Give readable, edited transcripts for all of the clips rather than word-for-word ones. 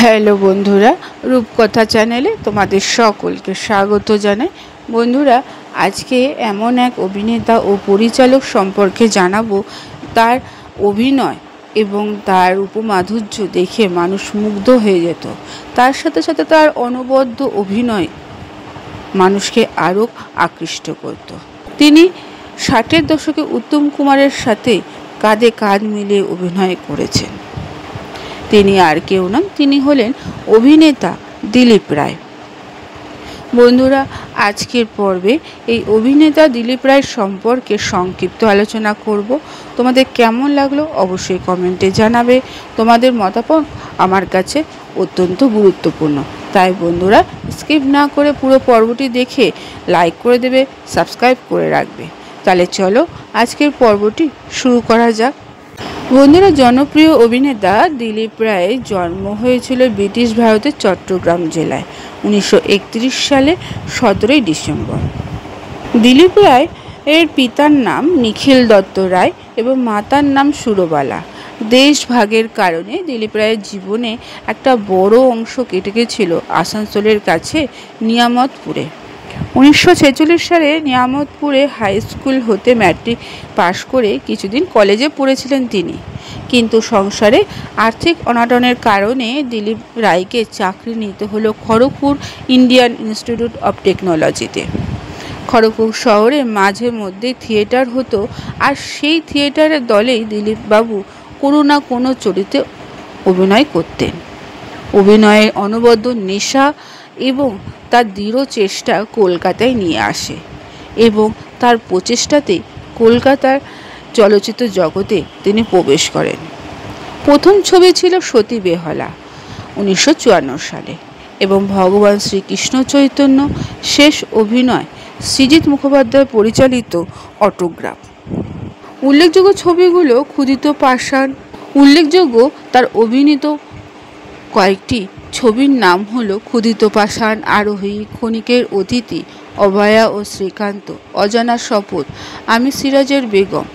Hello বন্ধুরা, রূপকথা চ্যানেলে তোমাদের সকলকে স্বাগত জানাই। বন্ধুরা, আজকে এমন এক অভিনেতা ও পরিচালক সম্পর্কে জানাবো। তার অভিনয় এবং তার উপমাধুর্য দেখে মানুষ মুগ্ধ হয়ে যেত। তার সাথে সাথে তার অনবদ্য অভিনয় মানুষকে আরও আকৃষ্ট করত। তিনি 60-এর দশকে উত্তম কুমারের সাথে কাঁধে কাঁধ মিলিয়ে অভিনয় করেছেন। তিনি আর কেউ নন, তিনি হলেন অভিনেতা দিলীপ রায়। বন্ধুরা, আজকের পর্বে এই অভিনেতা দিলীপ রায় সম্পর্কে সংক্ষিপ্ত আলোচনা করব। তোমাদের কেমন লাগলো অবশ্যই কমেন্টে জানাবে। তোমাদের মতামত আমার কাছে অত্যন্ত গুরুত্বপূর্ণ, তাই বন্ধুরা স্কিপ না করে পুরো পর্বটি দেখে লাইক করে দেবে, সাবস্ক্রাইব করে রাখবে। তাহলে চলো আজকের পর্বটি শুরু করা যাক। বন্ধুরা, জনপ্রিয় অভিনেতা দিলীপ রায়ের জন্ম হয়েছিল ব্রিটিশ ভারতের চট্টগ্রাম জেলায় 1931 সালে 17 ডিসেম্বর। দিলীপ রায় এর পিতার নাম নিখিল দত্ত রায় এবং মাতার নাম সুরবালা। দেশভাগের কারণে দিলীপ রায়ের জীবনে একটা বড় অংশ কেটে গেছিল আসানসোলের কাছে নিয়ামতপুরে। 1946 সালে নিয়ামতপুরে হাই স্কুল হতে ম্যাট্রিক পাশ করে কিছুদিন কলেজে পড়েছিলেন তিনি, কিন্তু সংসারে আর্থিক অনটনের কারণে দিলীপ রায়কে চাকরি নিতে হলো খড়গপুর ইন্ডিয়ান ইনস্টিটিউট অফ টেকনোলজিতে। খড়গপুর শহরে মাঝে মধ্যে থিয়েটার হতো, আর সেই থিয়েটারের দলেই দিলীপবাবু কোনো না কোনো চরিত্রে অভিনয় করতেন। অভিনয়ের অনবদ্য নেশা এবং তার দৃঢ় চেষ্টা কলকাতায় নিয়ে আসে এবং তার প্রচেষ্টাতে কলকাতার চলচ্চিত্র জগতে তিনি প্রবেশ করেন। প্রথম ছবি ছিল সতী বেহালা 1954 সালে এবং ভগবান শ্রীকৃষ্ণ চৈতন্য। শেষ অভিনয় সৃজিত মুখোপাধ্যায় পরিচালিত অটোগ্রাফ। উল্লেখযোগ্য ছবিগুলো ক্ষুধিত পাষাণ। উল্লেখযোগ্য তার অভিনীত কয়েকটি ছবির নাম হলো ক্ষুধিত পাষাণ, আরোহী, ক্ষণিকের অতিথি, অভয়া ও শ্রীকান্ত, অজানা শপথ, আমি সিরাজের বেগম,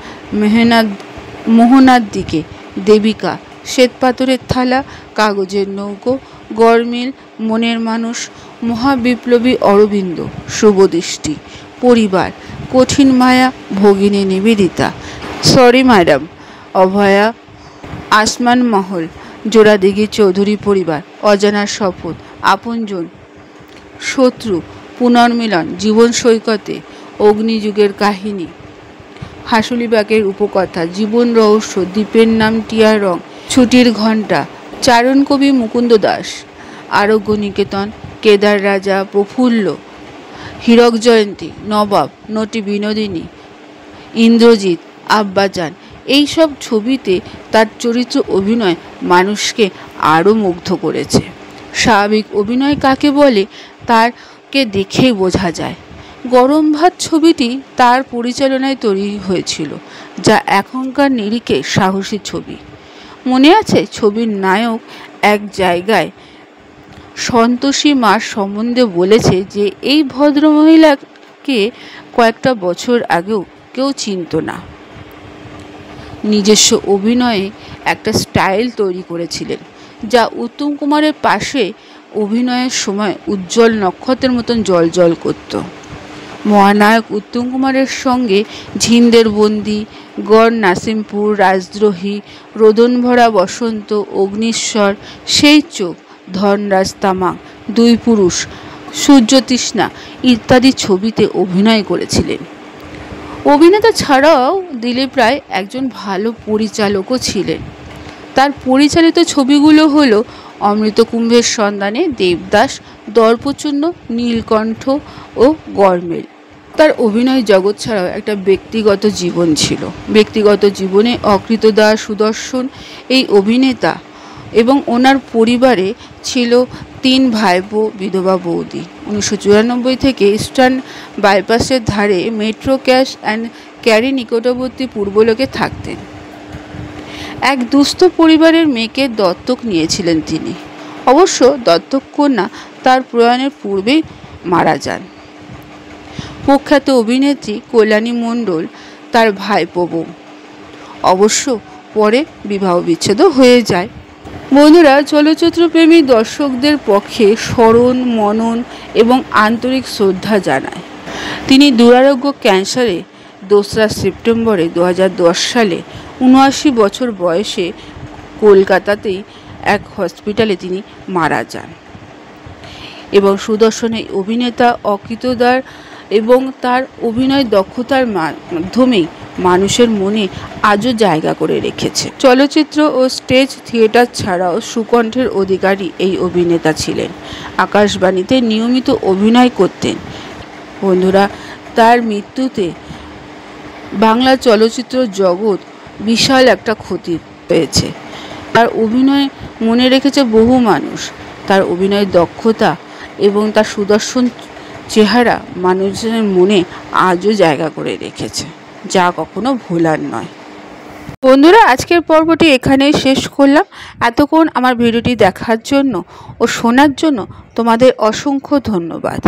মোহনার দিকে, দেবিকা, শ্বেতপাথরের থালা, কাগজের নৌকো, গড়মিল, মনের মানুষ, মহাবিপ্লবী অরবিন্দ, শুভদৃষ্টি, পরিবার, কঠিন মায়া, ভগিনী নিবেদিতা, সরি ম্যাডাম, অভয়া, আসমান মহল, জোড়াদিঘি চৌধুরী পরিবার, অজানা শপথ, আপনজন, শত্রু, পুনর্মিলন, জীবন সৈকতে, অগ্নিযুগের কাহিনী, হাসুলিবাগের উপকথা, জীবন রহস্য, দ্বীপের নাম টিয়া রং, ছুটির ঘণ্টা, চারণ কবি মুকুন্দ দাস, আরোগ্য নিকেতন, কেদার রাজা, প্রফুল্ল, হীরক জয়ন্তী, নবাব, নটি বিনোদিনী, ইন্দ্রজিৎ, আব্বাজান। এইসব ছবিতে তার চরিত্র অভিনয় মানুষকে আরও মুগ্ধ করেছে। স্বাভাবিক অভিনয় কাকে বলে তারকে দেখেই বোঝা যায়। গরম ভাত ছবিটি তার পরিচালনায় তৈরি হয়েছিল, যা এখনকার নিরিখে সাহসী ছবি। মনে আছে, ছবির নায়ক এক জায়গায় সন্তোষী মার সম্বন্ধে বলেছে যে এই ভদ্রমহিলাকে কয়েকটা বছর আগেও কেউ চিনত না। নিজস্ব অভিনয়ে একটা স্টাইল তৈরি করেছিলেন, যা উত্তম কুমারের পাশে অভিনয়ের সময় উজ্জ্বল নক্ষত্রের মতন জ্বলজ্বল করত। মহানায়ক উত্তম কুমারের সঙ্গে ঝিন্দের বন্দি, গড় নাসিমপুর, রাজদ্রোহী, রোদনভরা বসন্ত, অগ্নিশ্বর, সেই চোখ, ধনরাজ তামাং, দুই পুরুষ, সূর্যতৃষ্ণা ইত্যাদি ছবিতে অভিনয় করেছিলেন। অভিনেতা ছাড়াও দিলীপ রায় একজন ভালো পরিচালকও ছিলেন। তার পরিচালিত ছবিগুলো হলো অমৃতকুম্ভের সন্ধানে, দেবদাস, দর্পচূর্ণ, নীলকণ্ঠ ও গড়মিল। তার অভিনয় জগৎ ছাড়াও একটা ব্যক্তিগত জীবন ছিল। ব্যক্তিগত জীবনে অকৃতদার সুদর্শন এই অভিনেতা এবং ওনার পরিবারে ছিল 3 ভাইপো, বিধবা বৌদি। 1994 থেকে ইস্টার্ন বাইপাসের ধারে মেট্রো ক্যাশ অ্যান্ড ক্যারি নিকটবর্তী পূর্বলোকে থাকতেন। এক দুস্থ পরিবারের মেয়েকে দত্তক নিয়েছিলেন তিনি। অবশ্য দত্তক কন্যা তার প্রয়াণের পূর্বেই মারা যান। প্রখ্যাত অভিনেত্রী কল্যাণী মণ্ডল তার ভাইপো বউ। অবশ্য পরে বিবাহ বিচ্ছেদও হয়ে যায়। বন্ধুরা, চলচ্চিত্রপ্রেমী দর্শকদের পক্ষে স্মরণ, মনন এবং আন্তরিক শ্রদ্ধা জানায়। তিনি দুরারোগ্য ক্যান্সারে 2রা সেপ্টেম্বরে 2010 সালে 79 বছর বয়সে কলকাতাতেই এক হসপিটালে তিনি মারা যান। এবং সুদর্শন এই অভিনেতা অকৃতদার এবং তার অভিনয় দক্ষতার মাধ্যমেই মানুষের মনে আজও জায়গা করে রেখেছে। চলচ্চিত্র ও স্টেজ থিয়েটার ছাড়াও সুকণ্ঠের অধিকারী এই অভিনেতা ছিলেন। আকাশবাণীতে নিয়মিত অভিনয় করতেন। বন্ধুরা, তার মৃত্যুতে বাংলা চলচ্চিত্র জগৎ বিশাল একটা ক্ষতি পেয়েছে। তার অভিনয় মনে রেখেছে বহু মানুষ। তার অভিনয় দক্ষতা এবং তার সুদর্শন চেহারা মানুষের মনে আজও জায়গা করে রেখেছে, যা কখনো ভোলার নয়। বন্ধুরা, আজকের পর্বটি এখানেই শেষ করলাম। এতক্ষণ আমার ভিডিওটি দেখার জন্য ও শোনার জন্য তোমাদের অসংখ্য ধন্যবাদ।